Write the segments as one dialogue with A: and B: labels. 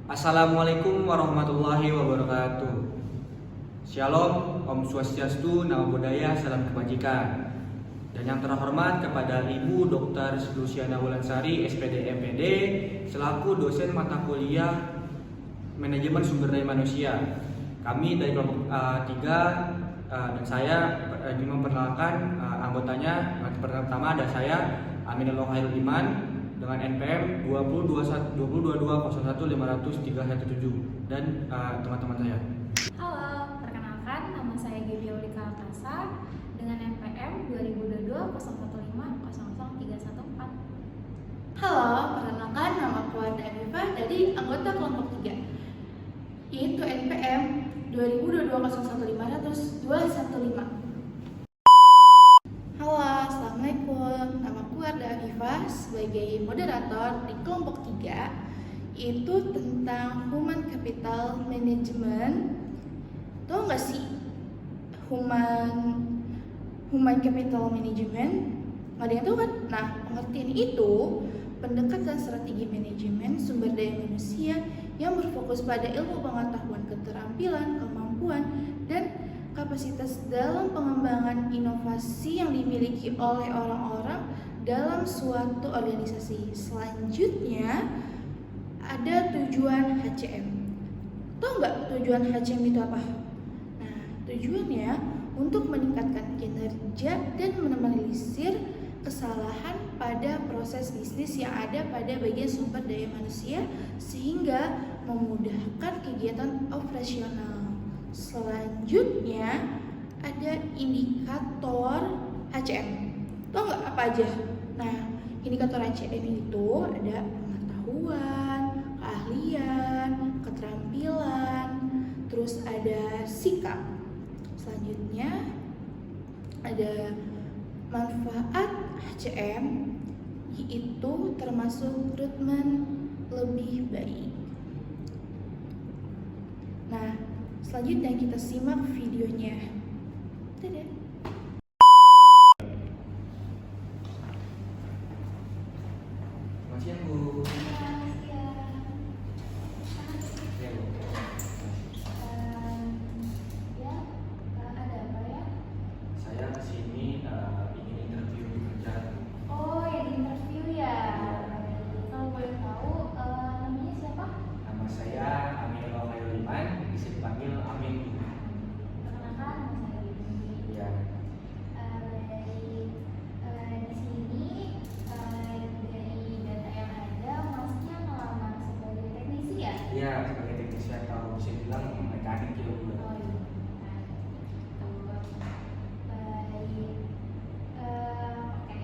A: Assalamualaikum warahmatullahi wabarakatuh. Shalom, Om Swastiastu, Namo Buddhaya, salam kebajikan. Dan yang terhormat kepada Ibu Dr. Luciana Wulansari, SPD MPD, selaku dosen mata kuliah Manajemen Sumber Daya Manusia. Kami dari kelompok 3 dan saya ingin memperkenalkan anggotanya. Pertama ada saya, Aminullah Khairul Iman, dengan NPM 202201501317 dan teman-teman saya.
B: Halo, perkenalkan nama saya Gebi Aulika Alkasa dengan NPM 202201500314.
C: Halo, perkenalkan nama Puarda Afifah dari anggota kelompok 3, yaitu NPM 202201500215. Halo, Assalamualaikum. Nama Puarda Afifah sebagai moderator di kelompok 3, yaitu tentang Human Capital Management. Tahu nggak sih Human Capital Management? Nggak ada yang tahu kan? Nah, pengertian itu pendekatan strategi manajemen sumber daya manusia yang berfokus pada ilmu pengetahuan, keterampilan, kemampuan, dan kapasitas dalam pengembangan inovasi yang dimiliki oleh orang-orang dalam suatu organisasi. Selanjutnya ada tujuan HCM. Tahu nggak tujuan HCM itu apa? Nah, tujuannya untuk meningkatkan kinerja dan meminimalisir kesalahan pada proses bisnis yang ada pada bagian sumber daya manusia sehingga memudahkan kegiatan operasional. Selanjutnya ada indikator HCM. Tahu nggak apa aja? Nah, indikator HCM itu ada pengetahuan, keahlian, keterampilan, terus ada sikap. Selanjutnya ada manfaat HCM, yaitu termasuk rekrutmen lebih baik. Nah, selanjutnya kita simak videonya. Dadah.
A: Selamat siang, Bu. Ya, Bu.
B: Ada apa ya?
A: Saya kesini ingin interview kerjaan.
B: Oh, yang di interview ya. Kalau boleh tahu, namanya siapa?
A: Nama saya Aminullah Khairul Iman, bisa dipanggil Amin.
B: Perkenalkan, nama saya Gebi.
A: Ya.
B: Di sini dari data yang ada, masnya melamar sebagai teknisi ya?
A: Iya, sebagai teknisi atau bisa dibilang mekanik ya, Bu.
B: Oh iya. Baik. Oke.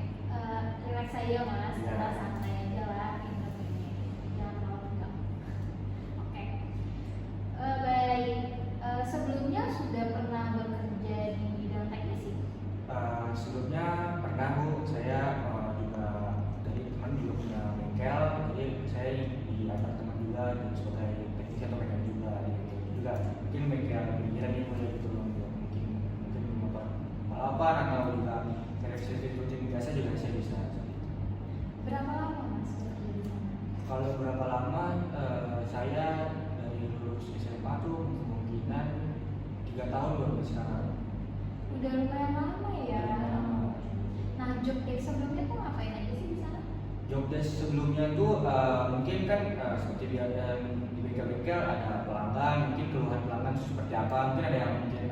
B: Relax saja mas,
A: Ya.
B: kita santai aja lah interviewnya. Jangan terlalu tegang. Oke. Baik. Sebelumnya sudah pernah bekerja di bidang teknisi?
A: Sebelumnya pernah, Bu, saya juga dari teman juga punya bengkel, jadi saya diantar teman juga dan sebagai teknisi atau mekanik juga gitu. Juga mungkin bengkel pinggiran ini boleh gitu loh, mungkin motor balapan atau juga servis rutin biasa juga saya bisa.
B: Berapa lama mas bekerja di sana?
A: Kalau berapa lama, saya dari lulus SMA tuh kemungkinan 3 tahun baru sekarang.
B: Udah lumayan lama ya. Nah, job desk sebelumnya tuh ngapain aja sih di sana?
A: Job desk sebelumnya tuh mungkin kan seperti di bengkel-bengkel ada pelanggan, mungkin keluhan pelanggan seperti apa, mungkin ada yang mungkin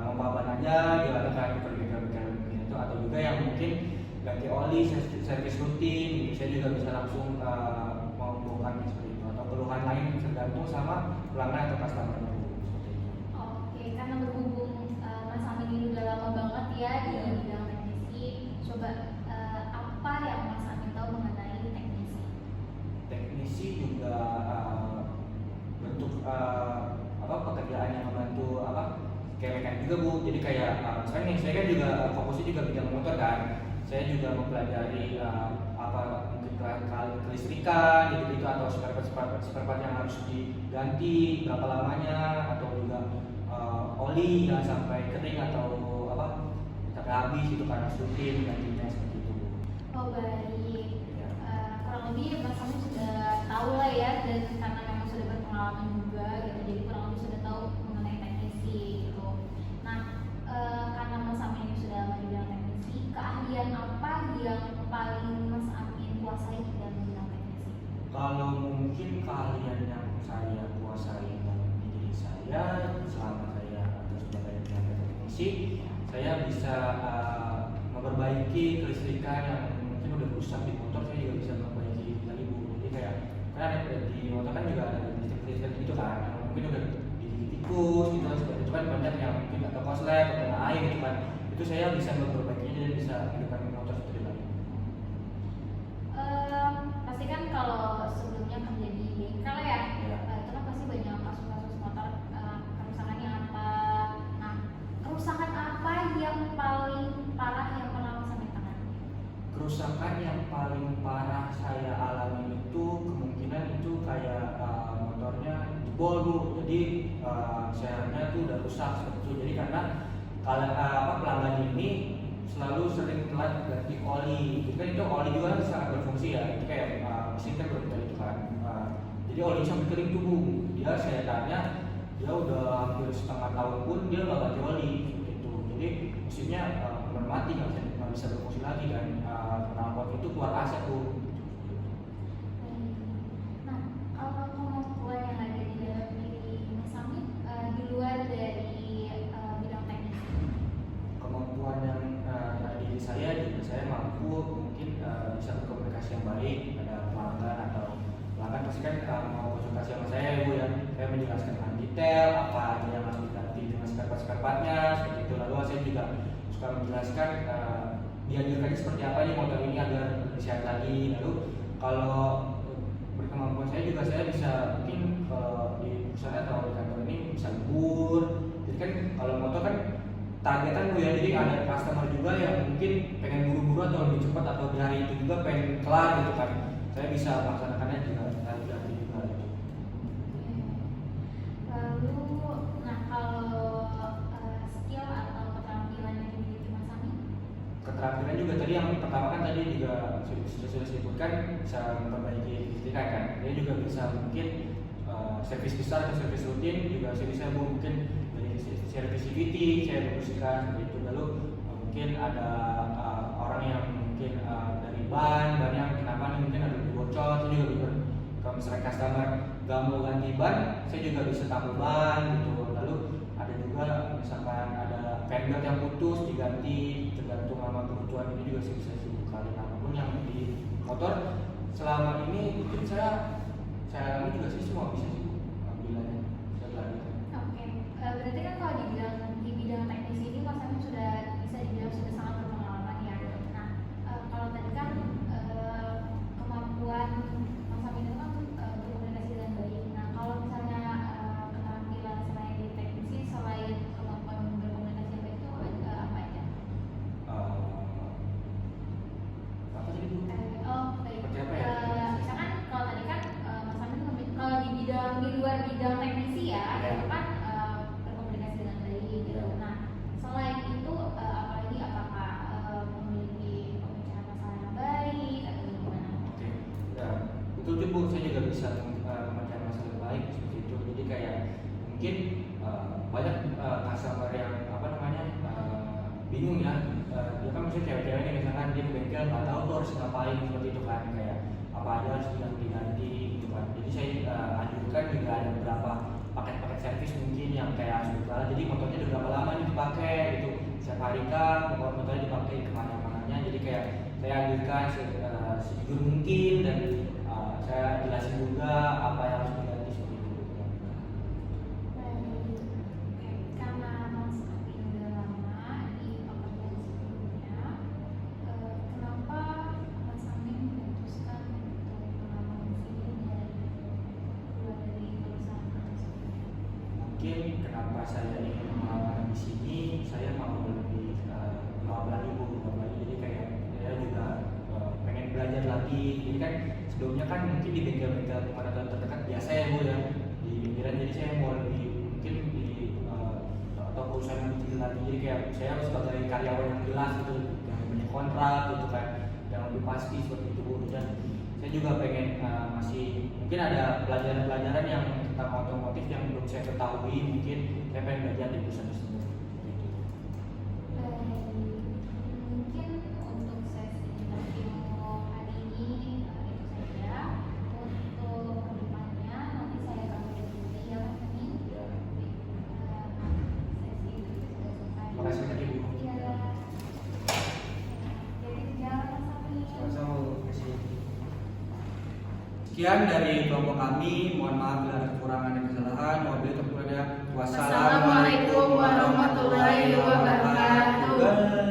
A: pompa ban aja dilakukan di bengkel-bengkel itu, atau juga yang mungkin ganti oli, servis rutin, gitu. Saya juga bisa langsung melakukan seperti itu, atau keluhan lain tergantung sama pelanggan atau customer.
B: Oke, karena berhubung Mas Amin ini udah lama banget ya di bidang teknisi, coba apa yang Mas Amin tahu mengenai teknisi?
A: Teknisi juga bentuk pekerjaan yang membantu kayak mekanik juga, Bu. Jadi kayak misalnya nih, saya kan juga fokusnya juga bidang motor kan. Saya juga mempelajari mungkin kelistrikan gitu atau spare part yang harus diganti berapa lamanya, atau juga oli jangan sampai kering atau sampai habis gitu karena rutin gantinya seperti itu, Bu.
B: Oh baik.
A: Ya.
B: Kurang lebih Mas Amin sudah tahu lah ya, dan karena memang sudah berpengalaman
A: mungkin keahlian yang saya kuasai di diri saya selama saya terus sebagai tenaga teknisi, saya bisa memperbaiki kelistrikan yang mungkin udah rusak di motor. Saya juga bisa memperbaiki lagi Bu. Jadi kayak kan di motor kan juga ada listrik gitu kan, yang mungkin udah tikus gitu kan, seperti itu kan banyak yang mungkin atau korslet atau kena air gitu kan, itu saya bisa memperbaikinya dan bisa hidupkan motor seperti lagi.
B: Pasti kan kalau sebelumnya kerja di bengkel ya,
A: Iya.
B: itu kan pasti banyak kasus-kasus motor kerusakannya apa. Nah, kerusakan apa yang paling parah yang pernah Mas Amin tangani?
A: Kerusakan yang paling parah saya alami itu kemungkinan itu kayak motornya jebol Bu. Jadi sernya tuh udah rusak seperti itu. Jadi karena kalau pelanggan ini selalu sering telat ganti oli. Jadi kan itu oli juga kan sangat berfungsi ya. Jadi kayak mesin kan berputar itu kan. Jadi oli sampai kering tuh Bu. Dia saya tanya, dia udah hampir setengah tahun pun dia nggak ganti oli seperti itu. Jadi mesinnya benar mati, nggak bisa berfungsi lagi, dan knalpot itu keluar asap Bu.
B: Nah, kalau kemampuan yang ada di dalam diri Mas Amin di luar dari bidang teknis,
A: Kemampuan yang ada di diri saya juga saya mampu mungkin bisa berkomunikasi yang baik pada pelanggan, atau pelanggan pasti kan mau konsultasi sama saya Bu ya. Saya menjelaskan dengan detail apa aja yang harus diganti dengan spare-partnya seperti itu. Lalu saya juga suka menjelaskan dianjurkan seperti apa nih motor ini agar lebih sehat lagi. Lalu kalau berkemampuan saya juga saya bisa mungkin di perusahaan atau di kantor ini bisa libur. Jadi kan kalau motor kan targetan Bu ya, jadi ada customer juga yang mungkin pengen buru-buru atau lebih cepat, atau di hari itu juga pengen kelar gitu kan. Saya bisa melaksanakannya juga hari juga gitu.
B: lalu, nah kalau skill atau keterampilan yang dimiliki Mas Amin?
A: Keterampilan juga tadi yang pertama kan tadi juga sudah disebutkan bisa memperbaiki kelistrikan kan. Dia juga bisa mungkin servis besar atau servis rutin juga saya bisa Bu, mungkin dari servis CVT saya bersihkan seperti itu. Lalu mungkin ada orang yang mungkin dari ban yang kenapa nih mungkin ada bocor, saya juga bisa. Kalau misalnya customer gak mau ganti ban, saya juga bisa tambah ban gitu. Lalu ada juga misalkan ada fender yang putus diganti, tergantung sama kebutuhan ini juga sih bisa kali. Apapun yang di motor selama ini mungkin saya alami juga sih semua bisa sih alhamdulillahnya saya belajar.
B: Oke, berarti kan kalau di bidang teknis ini Mas Amin sudah bisa dibilang sudah sangat berpengalaman ya. Nah, kalau tadi kan kemampuan Mas Amin itu kan berkomunikasi dengan baik. Nah, kalau misalnya keterampilan selain di teknisi, selain kemampuan berkomunikasi yang baik itu ada apa aja?
A: Apa tadi Bu?
B: Baik.
A: Seperti apa ya?
B: Misalkan kalau tadi kan Mas Amin kalau di luar bidang teknisi ya,
A: Ya.
B: itu kan berkomunikasi dengan baik gitu.
A: Ya.
B: Nah, selain itu apalagi apakah memiliki pemecahan masalah yang baik atau gimana?
A: Oke, ya, betul juga Bu, saya juga bisa memecahkan masalah baik seperti itu. Jadi kayak mungkin banyak customer yang bingung ya. Dia kan misalnya cewek-cewek ini misalkan dia ke bengkel nggak tahu tuh harus ngapain seperti itu kan, kayak apa aja harus diganti gitu kan. Jadi saya anjurkan juga ada beberapa paket-paket servis mungkin yang kayak harus berjalan. Jadi motornya udah berapa lama nih dipakai gitu, setiap hari kah motornya dipakai kemana-mananya. Jadi kayak saya anjurkan sejujur mungkin, dan saya jelasin juga apa yang harus diganti seperti itu.
B: Oke, karena Mas Amin udah lama di pekerjaan sebelumnya, kenapa Mas Amin memutuskan untuk mengambil sini dari keluar dari perusahaan tersebut?
A: Mungkin kenapa saya ingin mengamalkan di sini, saya mau lebih lagi Bu, jadi kayak saya juga pengen belajar lagi. Jadi kan sebelumnya kan mungkin di bengkel-bengkel tempat terdekat biasa ya Bu ya, di pinggiran. Jadi saya mau lebih mungkin di atau perusahaan yang lebih lagi. Jadi kayak saya sebagai karyawan yang jelas gitu, yang punya kontrak gitu kan, yang lebih pasti seperti itu Bu. Dan saya juga pengen masih mungkin ada pelajaran-pelajaran yang tentang otomotif yang belum saya ketahui, mungkin saya pengen belajar di perusahaan tersebut.
B: Mungkin untuk sesi interview hari ini itu saja. Untuk
A: Sekian dari kelompok kami. Mohon maaf bila ada kekurangan dan kesalahan. Wabillahi taufiq wal hidayah.
C: Wassalamualaikum warahmatullahi wabarakatuh.